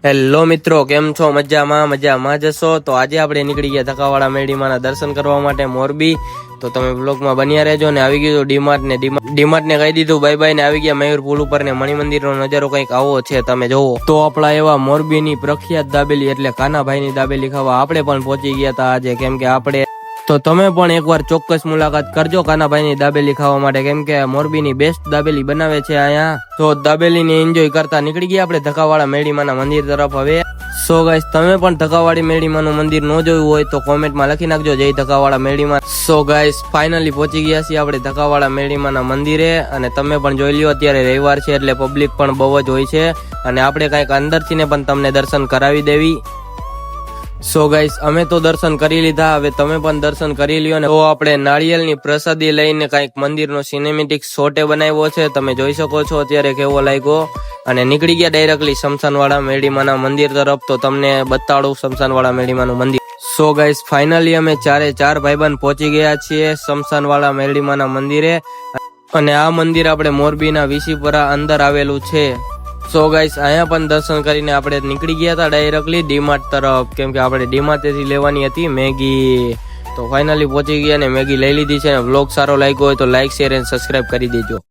Hello મિત્રો, કેમ છો? મજામાં જશો તો આજે આપણે નીકળી ગયા ધક્કાવાળા મેડીમાના દર્શન કરવા માટે મોરબી. તો તમે બ્લોગમાં બન્યા રહેજો. ને આવી ગયું ડીમાર્ટ ને કહી દીધું બાય બાય ને આવી ગયા મયુર પુલ ઉપર ને મણિમંદિરનો નજારો કંઈક આવો છે, તમે જોવો. તો આપણા એવા મોરબીની પ્રખ્યાત દાબેલી એટલે કાનાભાઈની દાબેલી ખાવા આપણે પણ પહોંચી ગયા હતા આજે, કેમ કે આપણે તો તમે પણ એકવાર ચોક્કસ મુલાકાત કરજો કાનાભાઈની દાબેલી ખાવા માટે, કેમ કે મોરબીની બેસ્ટ દાબેલી બનાવે છે અહીંયા. તો દાબેલીને એન્જોય કરતા નીકળી ગયા આપણે ધક્કાવાળા મેડીમાના મંદિર તરફ. હવે સો ગાઈસ, તમે પણ ધક્કાવાળી મેડીમાનું મંદિર ન જોયું હોય તો કોમેન્ટમાં લખી નાખજો જય ધક્કાવાળા મેડીમા. સો ગાઈસ, ફાઇનલી પહોંચી ગયા છીએ આપણે ધક્કાવાળા મેડીમાના મંદિરે, અને તમે પણ જોઈ લ્યો અત્યારે રવિવાર છે એટલે પબ્લિક પણ બહુ જ હોય છે, અને આપણે કંઈક અંદરથી ને પણ તમને દર્શન કરાવી દેવી. સો ગાઈસ, અમે તો દર્શન કરી લીધા, હવે તમે પણ દર્શન કરી લ્યો. ને તો આપણે નાળિયેરની પ્રસાદી લઈને કંઈક મંદિરનો સિનેમેટિક શોટે બનાવ્યો છે, તમે જોઈ શકો છો અત્યારે કેવો લાગ્યો. અને નીકળી ગયા ડાયરેક્ટલી શમશાનવાળા મેડીમાના મંદિર તરફ. તો તમને બતાડું શમશાનવાળા મેડીમાનું મંદિર. સો ગાઈસ, ફાઇનલી અમે ચાર ભાઈબંધ પહોંચી ગયા છીએ શમશાનવાળા મેડીમાના મંદિરે, અને આ મંદિર આપણે મોરબીના વિસીપરા અંદર આવેલું છે. સો ગાઈસ, અહીંયા પણ દર્શન કરીને આપણે નીકળી ગયા હતા ડાયરેક્ટલી ડીમાર્ટ તરફ, કેમ કે આપણે ડીમાર્ટથી લેવાની હતી મેગી. તો ફાઇનલી પહોંચી ગયા ને મેગી લઈ લીધી છે. વ્લોગ સારો લાગ્યો હોય તો લાઈક, શેર અને સબસ્ક્રાઇબ કરી દેજો.